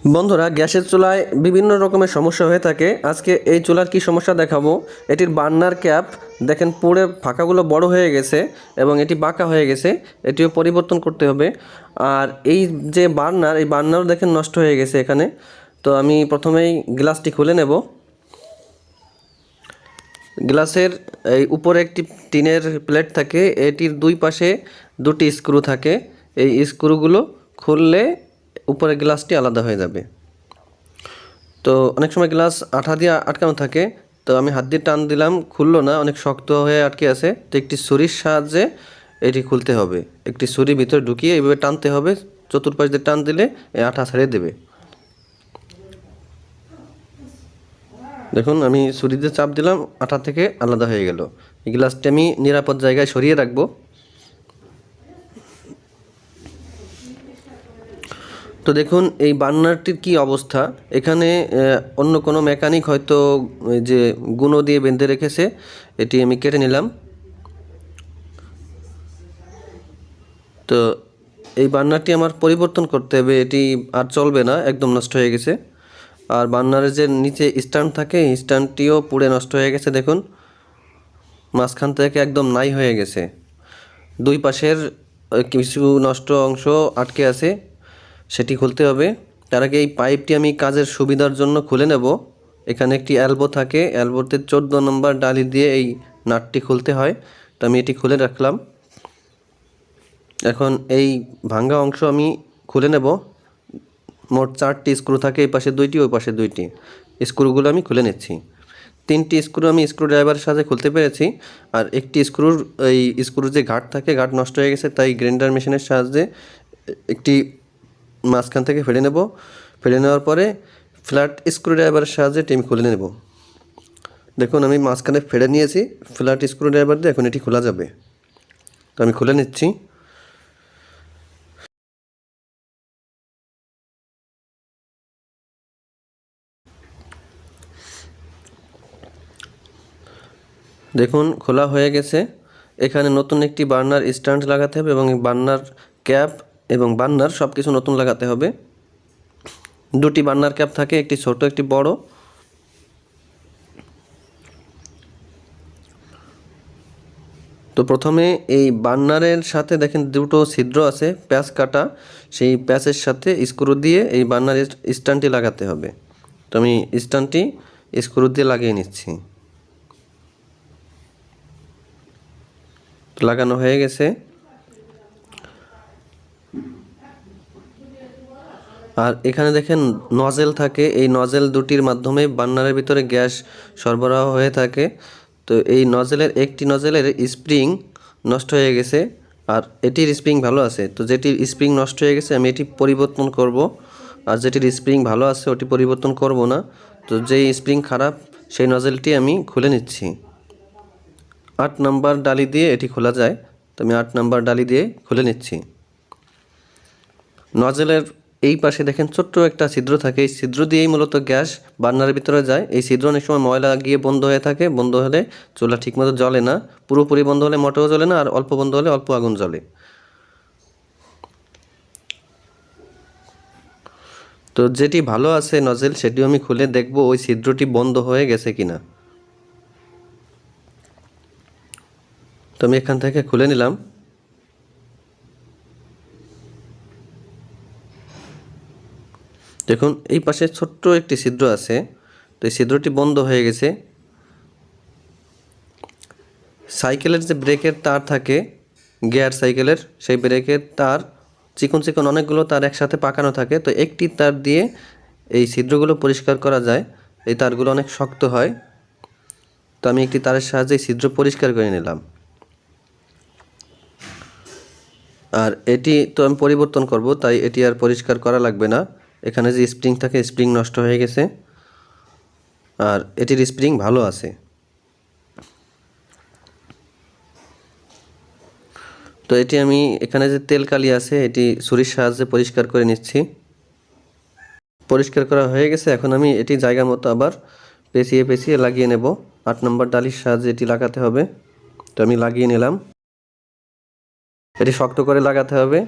বন্ধুরা, গ্যাসের চুলায় বিভিন্ন রকমের সমস্যা হয়ে থাকে। আজকে এই চুলার কি সমস্যা দেখাবো। এটির বার্নার ক্যাপ দেখেন পুড়ে ফাঁকাগুলো বড় হয়ে গেছে এবং এটি বাঁকা হয়ে গেছে, এটিও পরিবর্তন করতে হবে। আর এই যে বার্নার, এই বার্নারও দেখেন নষ্ট হয়ে গেছে এখানে। তো আমি প্রথমেই গ্লাসটি খুলে নেব। গ্লাসের এই উপরে একটি টিনের প্লেট থাকে, এটির দুই পাশে দুটি স্ক্রু থাকে। এই স্ক্রুগুলো খুললে উপরে গ্লাসটি আলাদা হয়ে যাবে। তো অনেক সময় গ্লাস আঠা দিয়ে আটকানো থাকে, তো আমি হাত দিয়ে টান দিলাম, খুললো না, অনেক শক্ত হয়ে আটকে আছে। তো একটি ছুরির সাহায্যে এটি খুলতে হবে। একটি ছুরি ভিতরে ঢুকিয়ে এইভাবে টানতে হবে, চতুর্পাশ দিয়ে টান দিলে এই আঠা ছেড়ে দেবে। দেখুন, আমি ছুরি দিয়ে চাপ দিলাম, আঠা থেকে আলাদা হয়ে গেল। এই গ্লাসটি আমি নিরাপদ জায়গায় সরিয়ে রাখবো। তো দেখুন এই বার্নারটির কি অবস্থা। এখানে অন্য কোনো মেকানিক হয়তো যে গুঁড়ো দিয়ে বেঁধে রেখেছে। এটি আমি কেটে নিলাম। তো এই বার্নারটি আমার পরিবর্তন করতে হবে, এটি আর চলবে না, একদম নষ্ট হয়ে গেছে। আর বার্নারের যে নিচে স্ট্যান্ড থাকে, স্ট্যান্ডটিও পুড়ে নষ্ট হয়ে গেছে। দেখুন, মাঝখান থেকে একদম নাই হয়ে গেছে। দুই পাশের কিছু নষ্ট অংশ আটকে আছে, সেটি খুলতে হবে। তার আগে এই পাইপটি আমি কাজের সুবিধার জন্য খুলে নেব। এখানে একটি এলবো থাকে, এলবোতে 14 নম্বর ডালি দিয়ে এই নাটটি খুলতে হয়। তো আমি এটি খুলে রাখলাম। এখন এই ভাঙা অংশ আমি খুলে নেব। মোট 4টি স্ক্রু থাকে, এই পাশে 2টি, ওই পাশে 2টি। স্ক্রুগুলো আমি খুলে নিচ্ছি। 3টি স্ক্রু আমি স্ক্রু ড্রাইভারের সাথে খুলতে পেরেছি। আর একটি স্ক্রুর যে গার্ড থাকে, গার্ড নষ্ট হয়ে গেছে, তাই গ্রাইন্ডার মেশিনের সাহায্যে একটি মাঝখান থেকে ফেলে নেব। ফেলে নেওয়ার পরে ফ্ল্যাট স্ক্রু ড্রাইভারের সাহায্যে এটি আমি খুলে নেব। দেখুন, আমি মাঝখানে ফেলে নিয়েছি ফ্ল্যাট স্ক্রু ড্রাইভার দিয়ে, এখন এটি খোলা যাবে। তো আমি খুলে নিচ্ছি। দেখুন, খোলা হয়ে গেছে। এখানে নতুন একটি বার্নার স্ট্যান্ড লাগাতে হবে এবং বার্নার ক্যাপ এবং বার্নার সব কিছু নতুন লাগাতে হবে। 2টি বার্নার ক্যাপ থাকে, একটি ছোট একটি বড়। তো প্রথমে এই বার্নারের সাথে দেখেন দুটো ছিদ্র আছে, প্যাচ কাটা। সেই প্যাচের সাথে স্ক্রু দিয়ে এই বার্নার স্ট্যান্ডটি লাগাতে হবে। তো আমি স্ট্যান্ডটি স্ক্রু দিয়ে লাগিয়ে নিচ্ছি। লাগানো হয়ে গেছে। আর এখানে দেখেন নজেল থাকে, এই নজেল দুটির মাধ্যমে বার্নারের ভিতরে গ্যাস সরবরাহ হয়ে থাকে। তো এই নজেলের একটি নজেলের স্প্রিং নষ্ট হয়ে গেছে, আর এটির স্প্রিং ভালো আছে। তো যেটির স্প্রিং নষ্ট হয়ে গেছে আমি এটি পরিবর্তন করব, আর যেটির স্প্রিং ভালো আছে ওটি পরিবর্তন করব না। তো যেই স্প্রিং খারাপ সেই নজেলটি আমি খুলে নিচ্ছি। 8 নম্বর ডালি দিয়ে এটি খোলা যায়। তো আমি 8 নম্বর ডালি দিয়ে খুলে নিচ্ছি। নজেলের এই পাশে দেখেন ছোট্ট একটা ছিদ্র থাকে, এই ছিদ্র দিয়েই মূলত গ্যাস বার্নারের ভিতরে যায়। এই ছিদ্র অনেক সময় ময়লা গিয়ে বন্ধ হয়ে থাকে, বন্ধ হলে চুলা ঠিকমতো জ্বলে না। পুরোপুরি বন্ধ হলে মোটেও জ্বলে না, আর অল্প বন্ধ হলে অল্প আগুন জ্বলে। তো যেটি ভালো আছে নজেল, সেটিও আমি খুলে দেখব ওই ছিদ্রটি বন্ধ হয়ে গেছে কিনা। তো আমি এখান থেকে খুলে নিলাম। দেখুন, এই পাশে ছোট্ট একটি ছিদ্র আছে, তো এই ছিদ্রটি বন্ধ হয়ে গেছে। সাইকেলের যে ব্রেকের তার থাকে, গিয়ার সাইকেলের, সেই ব্রেকের তার চিকন চিকন অনেকগুলো তার একসাথে পাকানো থাকে। তো একটি তার দিয়ে এই ছিদ্রগুলো পরিষ্কার করা যায়। এই তারগুলো অনেক শক্ত হয়। তো আমি একটি তারের সাহায্যে ছিদ্র পরিষ্কার করে নিলাম। আর এটি তো আমি পরিবর্তন করব, তাই এটি আর পরিষ্কার করা লাগবে না। এখানে যে স্প্রিং থাকে, স্প্রিং নষ্ট হয়ে গেছে, আর এটির স্প্রিং ভালো আছে। তো এটি আমি এখানে যে তেল কালি আছে, এটি ছুরির সাহায্যে পরিষ্কার করে নিচ্ছি। পরিষ্কার করা হয়ে গেছে। এখন আমি এটি জায়গা মতো আবার পেঁচিয়ে পেঁচিয়ে লাগিয়ে নেব। 8 নম্বর ডালির সাহায্যে এটি লাগাতে হবে। তো আমি লাগিয়ে নিলাম। এটি শক্ত করে লাগাতে হবে,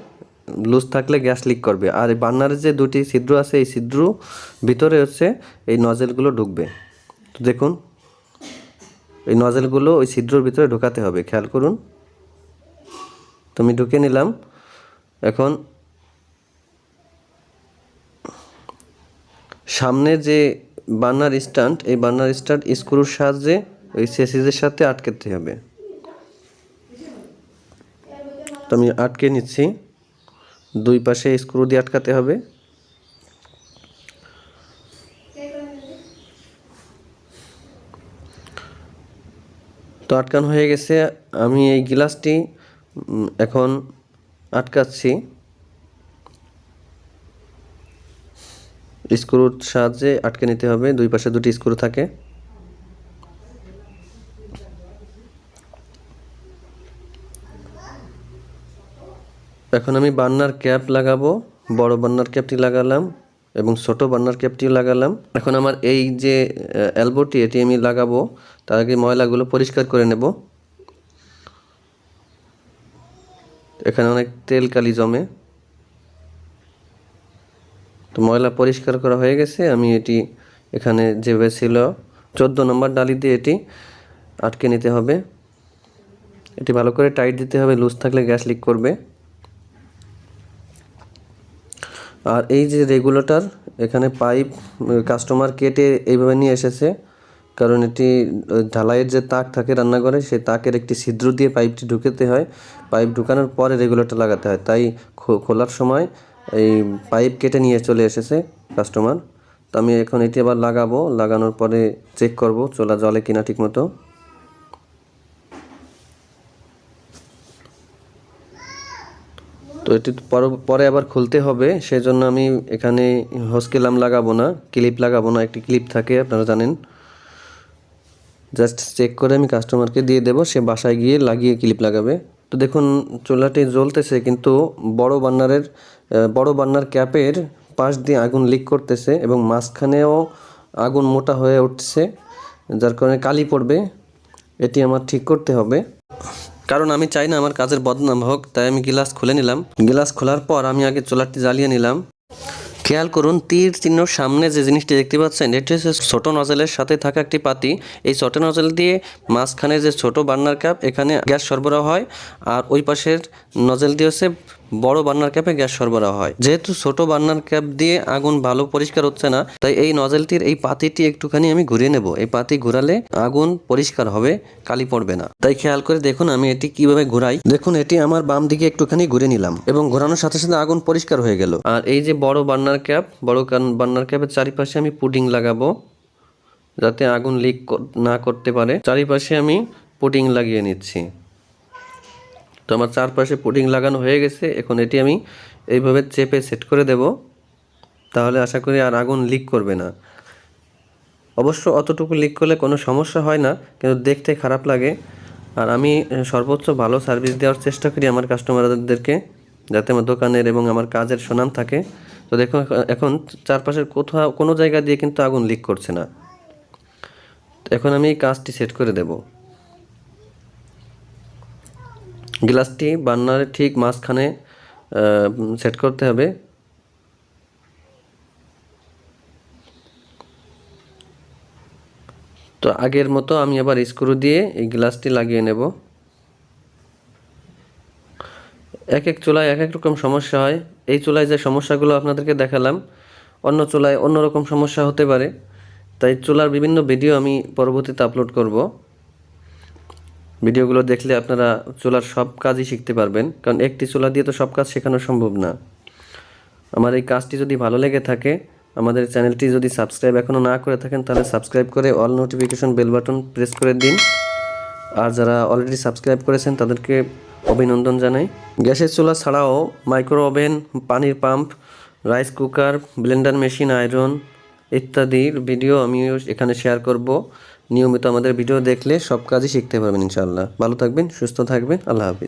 লুজ থাকলে গ্যাস লিক করবে। আর এই বার্নারের যে দুটি ছিদ্র আছে এই ছিদ্র ভিতরে হচ্ছে এই নজেলগুলো ঢুকবে। তো দেখুন এই নজেলগুলো ওই ছিদ্রর ভিতরে ঢোকাতে হবে, খেয়াল করুন। তো আমি ঢুকে নিলাম। এখন সামনে যে বার্নার স্ট্যান্ড, এই বার্নার স্ট্যান্ড স্ক্রুর সাহায্যে ওই চেসিসের সাথে আটকাতে হবে। তো আমি আটকে নিচ্ছি, দুই পাশে স্ক্রু দিয়ে আটকাতে হবে। তো আটকানো হয়ে গেছে। আমি এই গ্লাসটি এখন আটকাচ্ছি স্ক্রুর সাহায্যে। আটকে নিতে হবে, দুই পাশে দুটি স্ক্রু থাকে। এখন আমি বার্নার ক্যাপ লাগাবো। বড় বার্নার ক্যাপটি লাগালাম এবং ছোট বার্নার ক্যাপটিও লাগালাম। এখন আমার এই যে এলবোটি এটি আমি লাগাবো, তার আগে ময়লাগুলো পরিষ্কার করে নেব। এখানে অনেক তেল কালি জমে, তো ময়লা পরিষ্কার করা হয়ে গেছে। আমি এটি এখানে যেভাবে ছিল 14 নম্বর ডালি দিয়ে এটি আটকে নিতে হবে। এটি ভালো করে টাইট দিতে হবে, লুজ থাকলে গ্যাস লিক করবে। আর এই যে রেগুলেটর, এখানে পাইপ কাস্টমার কেটে এইভাবে নিয়ে এসেছে, কারণ এটি ঢালাইয়ের যে তাক থাকে রান্নাঘরে, সেই তাকের একটি ছিদ্র দিয়ে পাইপটি ঢুকাতে হয়। পাইপ ঢুকানোর পরে রেগুলেটর লাগাতে হয়, তাই খোলার সময় এই পাইপ কেটে নিয়ে চলে এসেছে কাস্টমার। তো আমি এখন এটি আবার লাগাবো, লাগানোর পরে চেক করব চুলা জ্বলে কিনা ঠিক মতো। তো এটি পরে আবার খুলতে হবে, সেজন্য আমি এখানে হোস কেলাম লাগাবো না, ক্লিপ লাগাবো না। একটি ক্লিপ থাকে, আপনারা জানেন। জাস্ট চেক করে আমি কাস্টমারকে দিয়ে দেবো, সে বাসায় গিয়ে লাগিয়ে ক্লিপ লাগাবে। তো দেখুন চুলাটি জ্বলতেছে, কিন্তু বড় বার্নার ক্যাপের পাশ দিয়ে আগুন লিক করতেছে এবং মাঝখানেও আগুন মোটা হয়ে উঠছে, যার কারণে কালি পড়বে। এটি আমার ঠিক করতে হবে, কারণ আমি চাই না আমার কাজের বদনাম হোক। তাই আমি গ্লাস খুলে নিলাম। গ্লাস খোলার পর আমি আগে চুলাটি জ্বালিয়ে নিলাম। খেয়াল করুন, তীর চিহ্নর সামনে যে জিনিসটি দেখতে পাচ্ছেন, এটি হচ্ছে ছোট নজেলের সাথে থাকা একটি পাতি। এই ছোট নজেল দিয়ে মাঝখানে যে ছোট বার্নার ক্যাপ, এখানে গ্যাস সরবরাহ হয়, আর ওই পাশের নজেল দিয়ে হচ্ছে বড় বার্নার ক্যাপে গ্যাস সরবরাহ হয়। যেহেতু ছোট বার্নার ক্যাপ দিয়ে আগুন ভালো পরিষ্কার হচ্ছে না, তাই এই নজেলটির এই পাতিটি একটুখানি আমি ঘুরিয়ে নেব। এই পাতি ঘোরালে আগুন পরিষ্কার হবে, কালি পড়বে না। তাই খেয়াল করে দেখুন আমি এটি কিভাবে ঘুরাই। দেখুন এটি আমার বাম দিকে একটুখানি ঘুরে নিলাম এবং ঘোরানোর সাথে সাথে আগুন পরিষ্কার হয়ে গেল। আর এই যে বড় বার্নার ক্যাপের চারিপাশে আমি পুডিং লাগাবো, যাতে আগুন লিক না করতে পারে। চারিপাশে আমি পুডিং লাগিয়ে নিচ্ছি। তো আমার চারপাশে পুডিং লাগানো হয়ে গেছে। এখন এটি আমি এইভাবে চেপে সেট করে দেব, তাহলে আশা করি আর আগুন লিক করবে না। অবশ্য অতটুকু লিক করলে কোনো সমস্যা হয় না, কিন্তু দেখতে খারাপ লাগে। আর আমি সর্বোচ্চ ভালো সার্ভিস দেওয়ার চেষ্টা করি আমার কাস্টমারদেরকে, যাতে আমার দোকানের এবং আমার কাজের সুনাম থাকে। তো দেখুন এখন চারপাশের কোথাও কোনো জায়গা দিয়ে কিন্তু আগুন লিক করছে না। এখন আমি এই কাজটি সেট করে দেব। গ্লাসটি বার্নারের ঠিক মাঝখানে সেট করতে হবে। তো আগের মতো আমি আবার স্ক্রু দিয়ে এই গ্লাসটি লাগিয়ে নেব। এক এক চুলায় এক এক রকম সমস্যা হয়। এই চুলায় যে সমস্যাগুলো আপনাদেরকে দেখালাম, অন্য চুলায় অন্যরকম সমস্যা হতে পারে। তাই চুলার বিভিন্ন ভিডিও আমি পরবর্তীতে আপলোড করব। ভিডিওগুলো দেখলে আপনারা চুলার সব কাজই শিখতে পারবেন, কারণ একটি চুলা দিয়ে তো সব কাজ শেখানো সম্ভব না। আমার এই কাজটি যদি ভালো লেগে থাকে, আমাদের চ্যানেলটি যদি সাবস্ক্রাইব এখনও না করে থাকেন, তাহলে সাবস্ক্রাইব করে all notification bell button press করে দিন। আর যারা অলরেডি সাবস্ক্রাইব করেছেন তাদেরকে অভিনন্দন জানাই। গ্যাসের চুলা ছাড়াও মাইক্রো ওভেন, পানির pump, rice cooker, Blender machine, iron ইত্যাদির ভিডিও আমিও এখানে শেয়ার করব। নিয়মিত আমাদের ভিডিও দেখলে সব কাজই শিখতে পারবেন ইনশাআল্লাহ। ভালো থাকবেন, সুস্থ থাকবেন। আল্লাহ হাফিজ।